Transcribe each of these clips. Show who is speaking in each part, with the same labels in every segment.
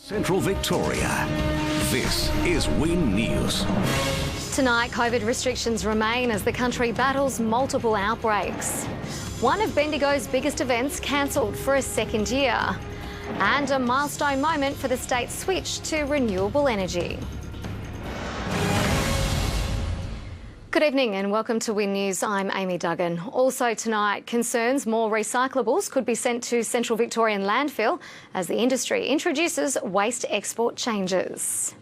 Speaker 1: Central Victoria. This is Win News.
Speaker 2: Tonight, COVID restrictions remain as the country battles multiple outbreaks. One of Bendigo's biggest events cancelled for a second year. And a milestone moment for the state's switch to renewable energy. Good evening and welcome to Win News. I'm Amy Duggan. Also tonight, concerns more recyclables could be sent to Central Victorian landfill as the industry introduces waste export changes.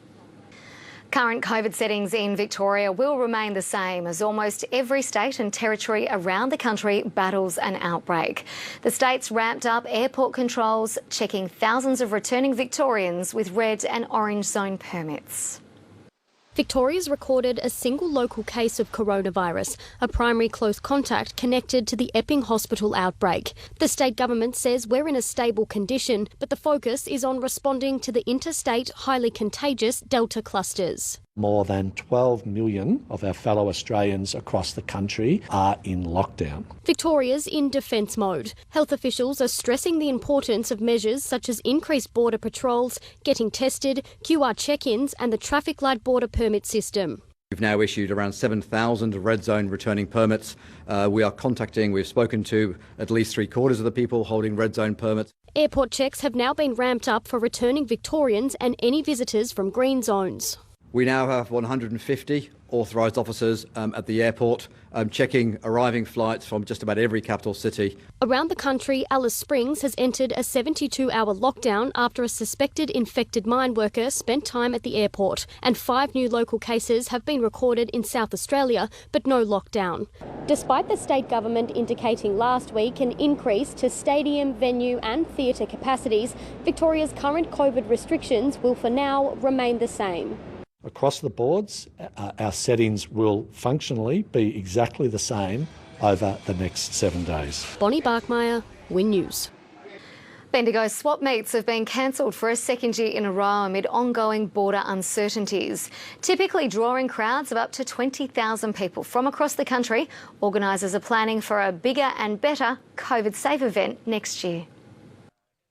Speaker 2: Current COVID settings in Victoria will remain the same as almost every state and territory around the country battles an outbreak. The state's ramped up airport controls, checking thousands of returning Victorians with red and orange zone permits.
Speaker 3: Victoria's recorded a single local case of coronavirus, a primary close contact connected to the Epping Hospital outbreak. The state government says we're in a stable condition, but the focus is on responding to the interstate, highly contagious Delta clusters.
Speaker 4: More than 12 million of our fellow Australians across the country are in lockdown.
Speaker 3: Victoria's in defence mode. Health officials are stressing the importance of measures such as increased border patrols, getting tested, QR check-ins and the traffic light border permit system.
Speaker 5: We've now issued around 7,000 red zone returning permits. We've spoken to at least 3/4 of the people holding red zone permits.
Speaker 3: Airport checks have now been ramped up for returning Victorians and any visitors from green zones.
Speaker 5: We now have 150 authorised officers at the airport checking arriving flights from just about every capital city.
Speaker 3: Around the country, Alice Springs has entered a 72-hour lockdown after a suspected infected mine worker spent time at the airport, and 5 new local cases have been recorded in South Australia, but no lockdown. Despite the state government indicating last week an increase to stadium, venue and theatre capacities, Victoria's current COVID restrictions will for now remain the same.
Speaker 4: Across the boards, our settings will functionally be exactly the same over the next 7 days.
Speaker 3: Bonnie Barkmeyer, Win News.
Speaker 2: Bendigo swap meets have been cancelled for a second year in a row amid ongoing border uncertainties. Typically drawing crowds of up to 20,000 people from across the country, organisers are planning for a bigger and better COVID-safe event next year.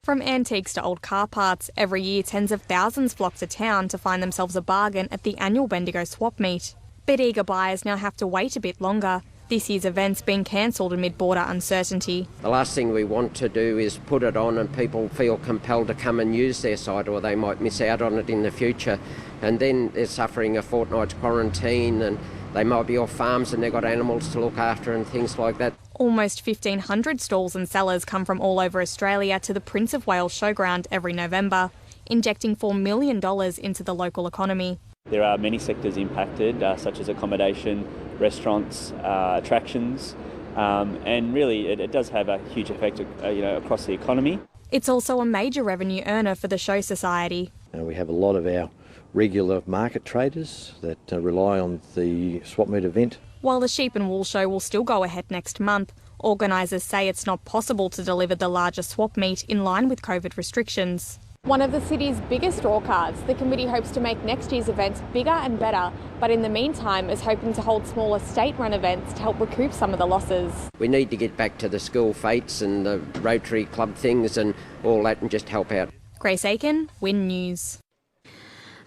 Speaker 6: From antiques to old car parts, every year tens of thousands flock to town to find themselves a bargain at the annual Bendigo swap meet. But eager buyers now have to wait a bit longer. This year's event's been cancelled amid border uncertainty.
Speaker 7: The last thing we want to do is put it on and people feel compelled to come and use their site, or they might miss out on it in the future. And then they're suffering a fortnight's quarantine and they might be off farms and they've got animals to look after and things like that.
Speaker 6: Almost 1,500 stalls and sellers come from all over Australia to the Prince of Wales Showground every November, injecting $4 million into the local economy.
Speaker 8: There are many sectors impacted, such as accommodation, restaurants, attractions, and really it does have a huge effect across the economy.
Speaker 6: It's also a major revenue earner for the Show Society.
Speaker 9: We have a lot of our regular market traders that rely on the swap meet event.
Speaker 6: While the Sheep and Wool Show will still go ahead next month, organisers say it's not possible to deliver the larger swap meet in line with COVID restrictions.
Speaker 10: One of the city's biggest draw cards, the committee hopes to make next year's events bigger and better, but in the meantime is hoping to hold smaller state-run events to help recoup some of the losses.
Speaker 7: We need to get back to the school fetes and the Rotary Club things and all that and just help out.
Speaker 6: Grace Aiken, Win News.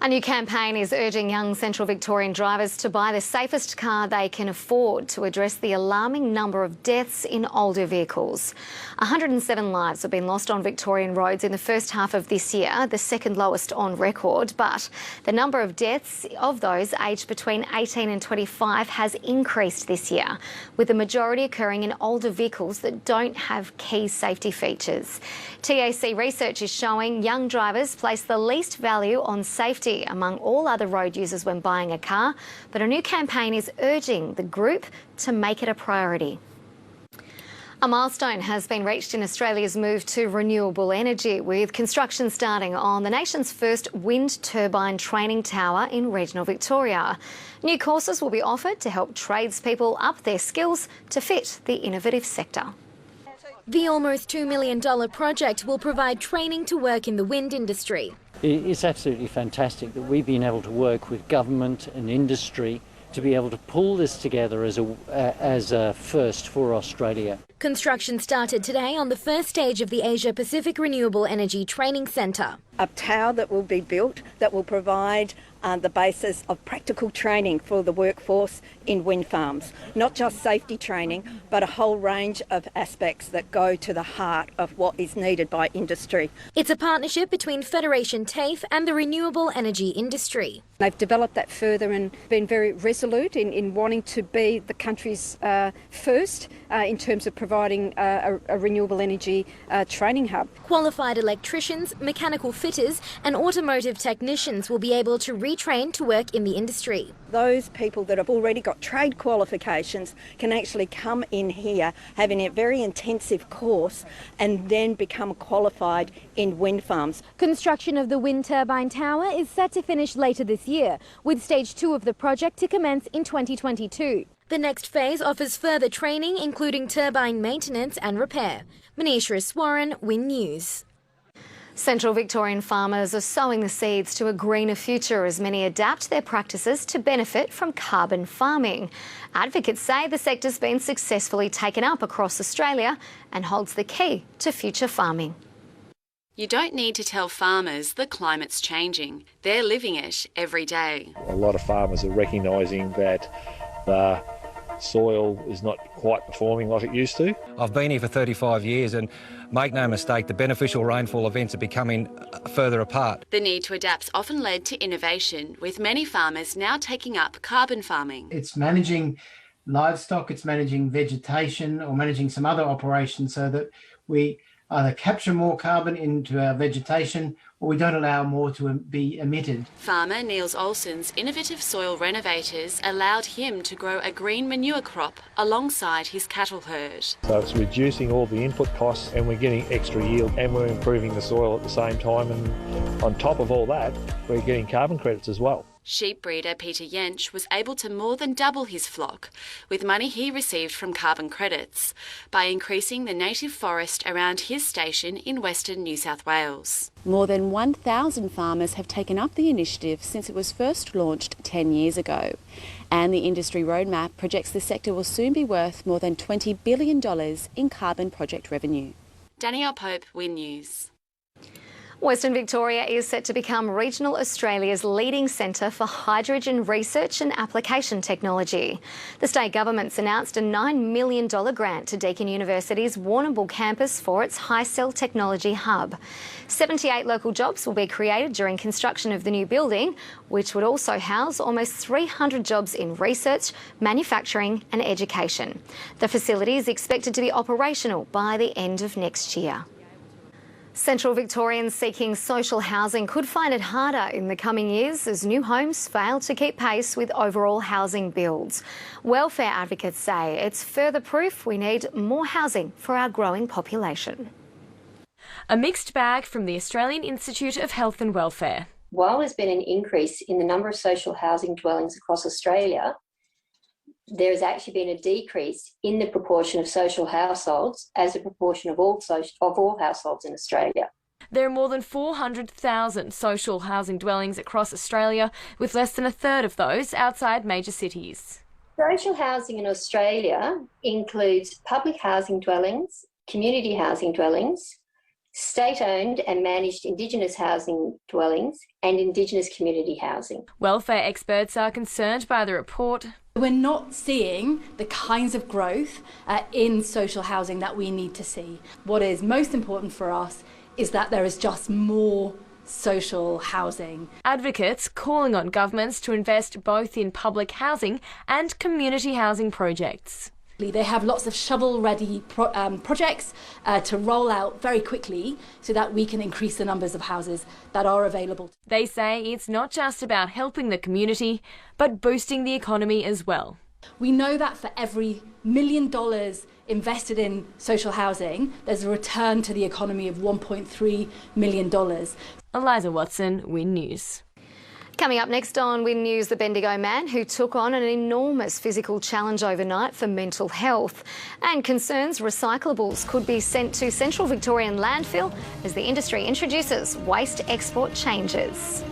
Speaker 2: A new campaign is urging young Central Victorian drivers to buy the safest car they can afford to address the alarming number of deaths in older vehicles. 107 lives have been lost on Victorian roads in the first half of this year, the second lowest on record, but the number of deaths of those aged between 18 and 25 has increased this year, with the majority occurring in older vehicles that don't have key safety features. TAC research is showing young drivers place the least value on safety among all other road users when buying a car, but a new campaign is urging the group to make it a priority. A milestone has been reached in Australia's move to renewable energy, with construction starting on the nation's first wind turbine training tower in regional Victoria. New courses will be offered to help tradespeople up their skills to fit the innovative sector.
Speaker 11: The almost $2 million project will provide training to work in the wind industry.
Speaker 12: It's absolutely fantastic that we've been able to work with government and industry to be able to pull this together as a first for Australia.
Speaker 11: Construction started today on the first stage of the Asia Pacific Renewable Energy Training Centre.
Speaker 13: A tower that will be built that will provide the basis of practical training for the workforce in wind farms. Not just safety training, but a whole range of aspects that go to the heart of what is needed by industry.
Speaker 11: It's a partnership between Federation TAFE and the renewable energy industry.
Speaker 14: They've developed that further and been very resolute in wanting to be the country's first in terms of providing a renewable energy training hub.
Speaker 11: Qualified electricians, mechanical fitters and automotive technicians will be able to retrain to work in the industry.
Speaker 13: Those people that have already got trade qualifications can actually come in here, having a very intensive course, and then become qualified in wind farms.
Speaker 15: Construction of the wind turbine tower is set to finish later this year, with stage 2 of the project to commence in 2022.
Speaker 11: The next phase offers further training, including turbine maintenance and repair. Manisha Swaran, Win News.
Speaker 2: Central Victorian farmers are sowing the seeds to a greener future as many adapt their practices to benefit from carbon farming. Advocates say the sector's been successfully taken up across Australia and holds the key to future farming.
Speaker 16: You don't need to tell farmers the climate's changing. They're living it every day.
Speaker 17: A lot of farmers are recognising that the soil is not quite performing like it used to.
Speaker 18: I've been here for 35 years and make no mistake, the beneficial rainfall events are becoming further apart.
Speaker 16: The need to adapt's often led to innovation, with many farmers now taking up carbon farming.
Speaker 19: It's managing livestock, it's managing vegetation or managing some other operations so that we either capture more carbon into our vegetation or we don't allow more to be emitted.
Speaker 16: Farmer Niels Olsen's innovative soil renovators allowed him to grow a green manure crop alongside his cattle herd.
Speaker 17: So it's reducing all the input costs and we're getting extra yield and we're improving the soil at the same time, and on top of all that we're getting carbon credits as well.
Speaker 16: Sheep breeder Peter Jensch was able to more than double his flock with money he received from carbon credits by increasing the native forest around his station in western New South Wales.
Speaker 20: More than 1,000 farmers have taken up the initiative since it was first launched 10 years ago. And the industry roadmap projects the sector will soon be worth more than $20 billion in carbon project revenue.
Speaker 16: Danielle Pope, Win News.
Speaker 2: Western Victoria is set to become regional Australia's leading centre for hydrogen research and application technology. The state government's announced a $9 million grant to Deakin University's Warrnambool campus for its HyCell technology hub. 78 local jobs will be created during construction of the new building, which would also house almost 300 jobs in research, manufacturing and education. The facility is expected to be operational by the end of next year. Central Victorians seeking social housing could find it harder in the coming years as new homes fail to keep pace with overall housing builds. Welfare advocates say it's further proof we need more housing for our growing population.
Speaker 21: A mixed bag from the Australian Institute of Health and Welfare.
Speaker 22: While there's been an increase in the number of social housing dwellings across Australia, there has actually been a decrease in the proportion of social households as a proportion of all households in Australia.
Speaker 21: There are more than 400,000 social housing dwellings across Australia, with less than a third of those outside major cities.
Speaker 22: Social housing in Australia includes public housing dwellings, community housing dwellings, state-owned and managed Indigenous housing dwellings and Indigenous community housing.
Speaker 21: Welfare experts are concerned by the report.
Speaker 23: We're not seeing the kinds of growth in social housing that we need to see. What is most important for us is that there is just more social housing.
Speaker 21: Advocates calling on governments to invest both in public housing and community housing projects.
Speaker 23: They have lots of shovel-ready projects to roll out very quickly so that we can increase the numbers of houses that are available.
Speaker 21: They say it's not just about helping the community, but boosting the economy as well.
Speaker 23: We know that for every $1 million invested in social housing, there's a return to the economy of $1.3 million.
Speaker 21: Eliza Watson, Win News.
Speaker 2: Coming up next on Win News, the Bendigo man who took on an enormous physical challenge overnight for mental health, and concerns recyclables could be sent to Central Victorian landfill as the industry introduces waste export changes.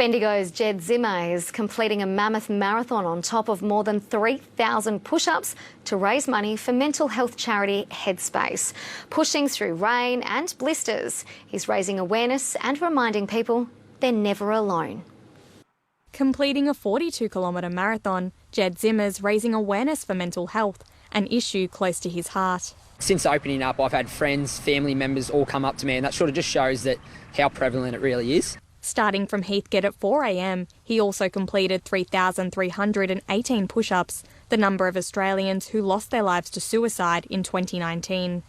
Speaker 2: Bendigo's Jed Zimmer is completing a mammoth marathon on top of more than 3,000 push-ups to raise money for mental health charity Headspace. Pushing through rain and blisters, he's raising awareness and reminding people they're never alone.
Speaker 6: Completing a 42-kilometre marathon, Jed Zimmer's raising awareness for mental health, an issue close to his heart.
Speaker 1: Since opening up, I've had friends, family members all come up to me, and that sort of just shows that how prevalent it really is.
Speaker 6: Starting from Heathgate at 4 a.m, he also completed 3,318 push-ups, the number of Australians who lost their lives to suicide in 2019.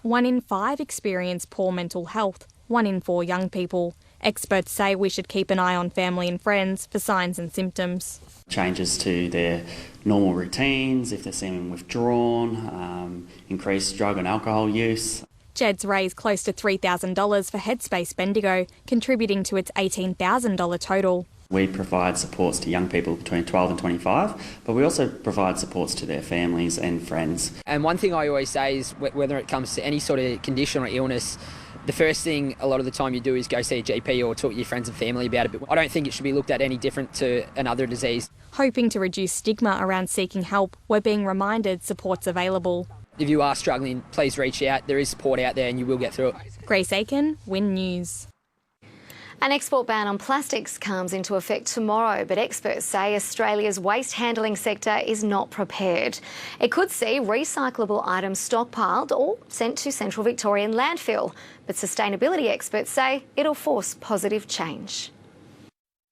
Speaker 6: 1 in 5 experience poor mental health, 1 in 4 young people. Experts say we should keep an eye on family and friends for signs and symptoms.
Speaker 4: Changes to their normal routines, if they're seeming withdrawn, increased drug and alcohol use.
Speaker 6: Jed's raised close to $3,000 for Headspace Bendigo, contributing to its $18,000 total.
Speaker 4: We provide supports to young people between 12 and 25, but we also provide supports to their families and friends.
Speaker 1: And one thing I always say is whether it comes to any sort of condition or illness, the first thing a lot of the time you do is go see a GP or talk to your friends and family about it. But I don't think it should be looked at any different to another disease.
Speaker 6: Hoping to reduce stigma around seeking help, we're being reminded support's available.
Speaker 1: If you are struggling, please reach out. There is support out there and you will get through it.
Speaker 6: Grace Aiken, Win News.
Speaker 2: An export ban on plastics comes into effect tomorrow, but experts say Australia's waste handling sector is not prepared. It could see recyclable items stockpiled or sent to Central Victorian landfill, but sustainability experts say it'll force positive change.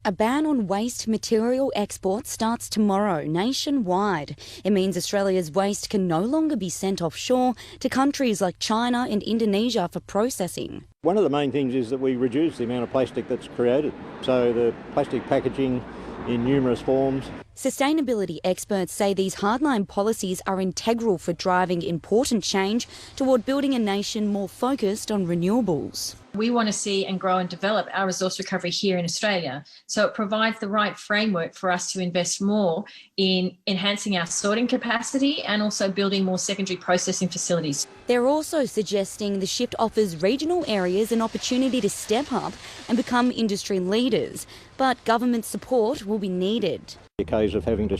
Speaker 5: A ban on waste material exports starts tomorrow nationwide. It means Australia's waste can no longer be sent offshore to countries like China and Indonesia for processing.
Speaker 24: One of the main things is that we reduce the amount of plastic that's created. So the plastic packaging in numerous forms.
Speaker 5: Sustainability experts say these hardline policies are integral for driving important change toward building a nation more focused on renewables.
Speaker 25: We want to see and grow and develop our resource recovery here in Australia. So it provides the right framework for us to invest more in enhancing our sorting capacity and also building more secondary processing facilities.
Speaker 5: They're also suggesting the shift offers regional areas an opportunity to step up and become industry leaders, but government support will be needed.
Speaker 24: The case of having to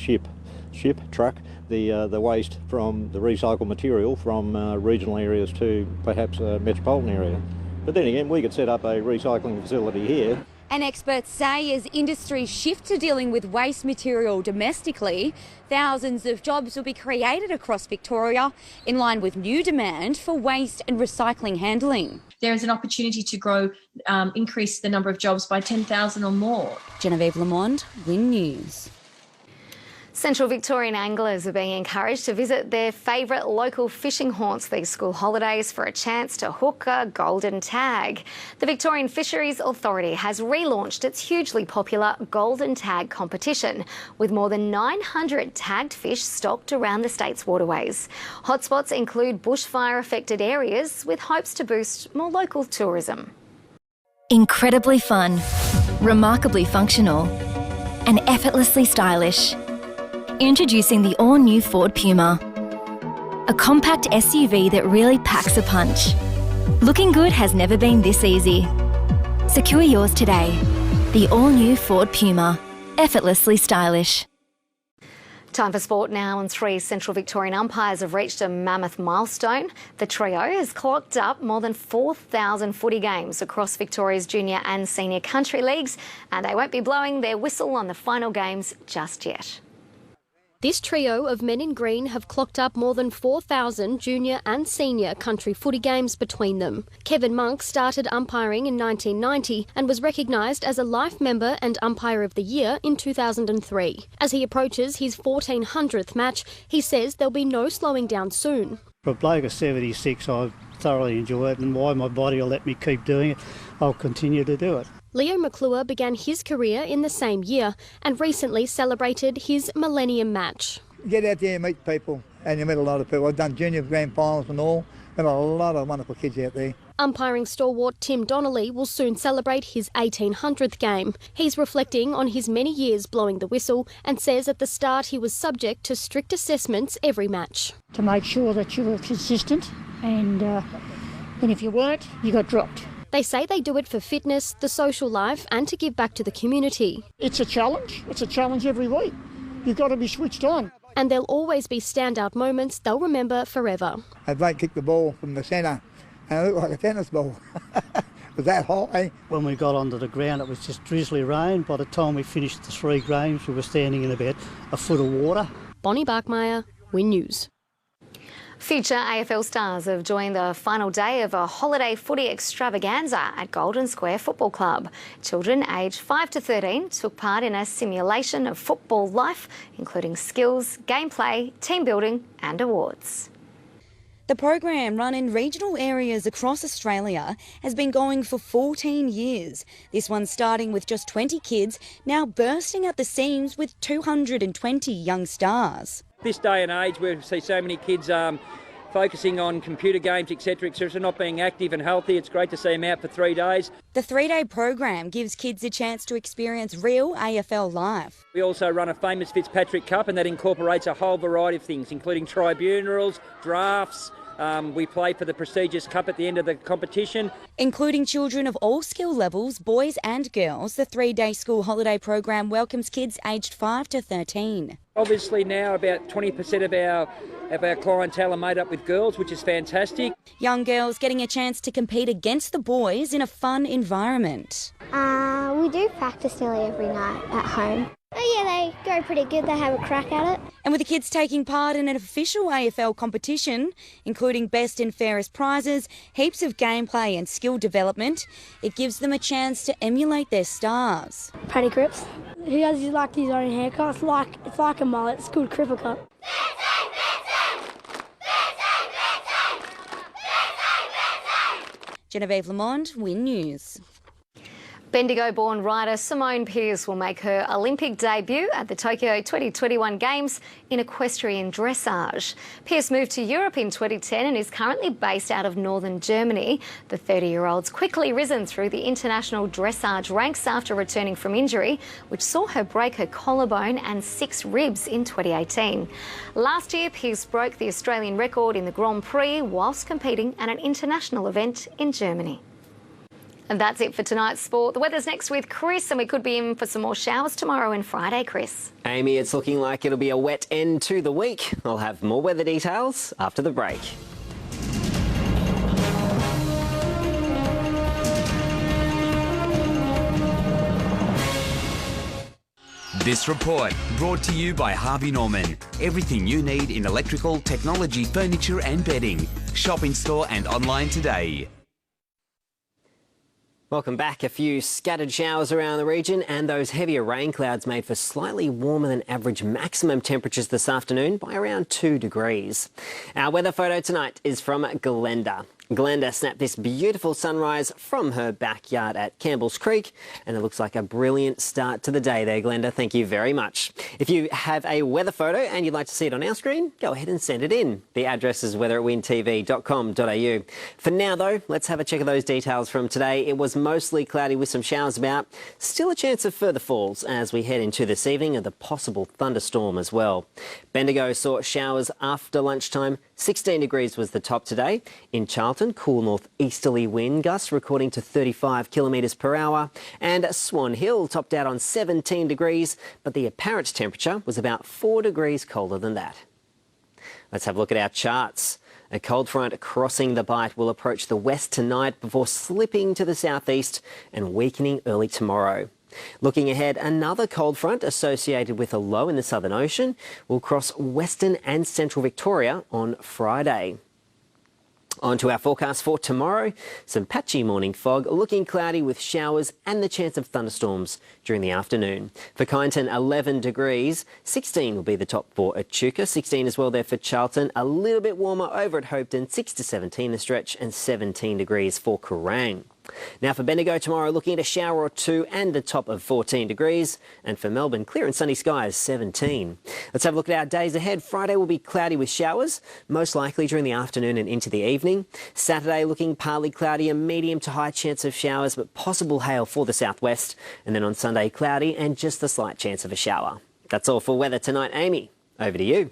Speaker 24: truck the waste from the recycled material from regional areas to perhaps a metropolitan area. But then again, we could set up a recycling facility here.
Speaker 5: And experts say as industries shift to dealing with waste material domestically, thousands of jobs will be created across Victoria in line with new demand for waste and recycling handling.
Speaker 25: There is an opportunity to increase the number of jobs by 10,000 or more.
Speaker 5: Genevieve Lamond, Win News.
Speaker 2: Central Victorian anglers are being encouraged to visit their favourite local fishing haunts these school holidays for a chance to hook a golden tag. The Victorian Fisheries Authority has relaunched its hugely popular golden tag competition, with more than 900 tagged fish stocked around the state's waterways. Hotspots include bushfire-affected areas, with hopes to boost more local tourism.
Speaker 26: Incredibly fun, remarkably functional, and effortlessly stylish. Introducing the all-new Ford Puma. A compact SUV that really packs a punch. Looking good has never been this easy. Secure yours today. The all-new Ford Puma. Effortlessly stylish.
Speaker 2: Time for sport now, and 3 Central Victorian umpires have reached a mammoth milestone. The trio has clocked up more than 4,000 footy games across Victoria's junior and senior country leagues, and they won't be blowing their whistle on the final games just yet.
Speaker 3: This trio of men in green have clocked up more than 4,000 junior and senior country footy games between them. Kevin Monk started umpiring in 1990 and was recognised as a life member and umpire of the year in 2003. As he approaches his 1,400th match, he says there'll be no slowing down soon.
Speaker 27: For a bloke of 76, I thoroughly enjoy it, and why my body will let me keep doing it, I'll continue to do it.
Speaker 3: Leo McClure began his career in the same year and recently celebrated his Millennium match.
Speaker 28: Get out there and meet people, and you meet a lot of people. I've done junior grand finals and all, and a lot of wonderful kids out there.
Speaker 3: Umpiring stalwart Tim Donnelly will soon celebrate his 1,800th game. He's reflecting on his many years blowing the whistle and says at the start he was subject to strict assessments every match.
Speaker 29: To make sure that you were consistent, and if you weren't, you got dropped.
Speaker 3: They say they do it for fitness, the social life and to give back to the community.
Speaker 7: It's a challenge. It's a challenge every week. You've got to be switched on.
Speaker 3: And there'll always be standout moments they'll remember forever.
Speaker 28: I might kick the ball from the centre and it looked like a tennis ball. It was that high.
Speaker 27: When we got onto the ground, it was just drizzly rain. By the time we finished the 3 games, we were standing in about a foot of water.
Speaker 3: Bonnie Barkmeyer, Win News.
Speaker 2: Future AFL stars have joined the final day of a holiday footy extravaganza at Golden Square Football Club. Children aged 5 to 13 took part in a simulation of football life, including skills, gameplay, team building and awards.
Speaker 5: The program, run in regional areas across Australia, has been going for 14 years. This one starting with just 20 kids, now bursting at the seams with 220 young stars.
Speaker 8: This day and age, we see so many kids focusing on computer games, etc., not being active and healthy. It's great to see them out for 3 days.
Speaker 5: The 3-day program gives kids a chance to experience real AFL life.
Speaker 8: We also run a famous Fitzpatrick Cup, and that incorporates a whole variety of things, including tribunals, drafts. We play for the prestigious cup at the end of the competition. Including
Speaker 5: children of all skill levels, boys and girls, the 3-day school holiday program welcomes kids aged 5 to 13.
Speaker 8: Obviously now about 20% of our clientele are made up with girls, which is fantastic.
Speaker 5: Young girls getting a chance to compete against the boys in a fun environment.
Speaker 9: We do practice nearly every night at home. Oh yeah, they go pretty good. They have a crack at it.
Speaker 5: And with the kids taking part in an official AFL competition, including best and fairest prizes, heaps of gameplay and skill development, it gives them a chance to emulate their stars.
Speaker 9: Paddy Crips. He has like his own haircut. It's like a mullet. It's called Cripper cut.
Speaker 5: Genevieve Lamond, Win News.
Speaker 2: Bendigo-born rider Simone Pearce will make her Olympic debut at the Tokyo 2021 Games in equestrian dressage. Pearce moved to Europe in 2010 and is currently based out of northern Germany. The 30-year-old's quickly risen through the international dressage ranks after returning from injury, which saw her break her collarbone and 6 ribs in 2018. Last year, Pearce broke the Australian record in the Grand Prix whilst competing at an international event in Germany. And that's it for tonight's sport. The weather's next with Chris, and we could be in for some more showers tomorrow and Friday, Chris.
Speaker 10: Amy, it's looking like it'll be a wet end to the week. I'll have more weather details after the break.
Speaker 12: This report brought to you by Harvey Norman. Everything you need in electrical, technology, furniture and bedding. Shop in store and online today.
Speaker 10: Welcome back. A few scattered showers around the region and those heavier rain clouds made for slightly warmer than average maximum temperatures this afternoon by around 2 degrees. Our weather photo tonight is from Glenda. Glenda snapped this beautiful sunrise from her backyard at Campbell's Creek, and it looks like a brilliant start to the day there, Glenda. Thank you very much. If you have a weather photo and you'd like to see it on our screen, go ahead and send it in. The address is weather@wintv.com.au. For now, though, let's have a check of those details from today. It was mostly cloudy with some showers about. Still a chance of further falls as we head into this evening, and the possible thunderstorm as well. Bendigo saw showers after lunchtime. 16 degrees was the top today. In Charlton, cool northeasterly wind gusts recording to 35 kilometres per hour. And Swan Hill topped out on 17 degrees, but the apparent temperature was about 4 degrees colder than that. Let's have a look at our charts. A cold front crossing the Bight will approach the west tonight before slipping to the southeast and weakening early tomorrow. Looking ahead, another cold front associated with a low in the Southern Ocean will cross western and central Victoria on Friday. On to our forecast for tomorrow. Some patchy morning fog, looking cloudy with showers and the chance of thunderstorms during the afternoon. For Kyneton, 11 degrees. 16 will be the top for Echuca. 16 as well there for Charlton. A little bit warmer over at Hopeton. 6 to 17 the stretch, and 17 degrees for Kerrang. Now for Bendigo tomorrow, looking at a shower or two and a top of 14 degrees. And for Melbourne, clear and sunny skies, 17. Let's have a look at our days ahead. Friday will be cloudy with showers, most likely during the afternoon and into the evening. Saturday looking partly cloudy, a medium to high chance of showers, but possible hail for the southwest. And then on Sunday, cloudy and just a slight chance of a shower. That's all for weather tonight. Amy, over to you.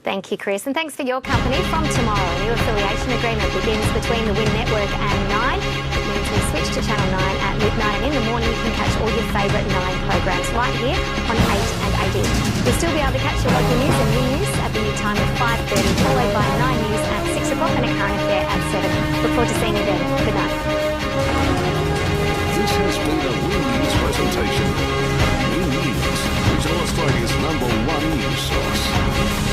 Speaker 2: Thank you, Chris, and thanks for your company. From tomorrow, a new affiliation agreement begins between the Win Network and Nine. It means to Channel 9 at midnight, and in the morning you can catch all your favourite 9 programmes right here on 8 and 18. You'll still be able to catch your local news and new news at the new time of 5:30, followed by 9 News at 6 o'clock and a current affair at 7. Look forward to seeing you then. Good night.
Speaker 11: This has been a Win News presentation. Win News is Australia's #1 news source.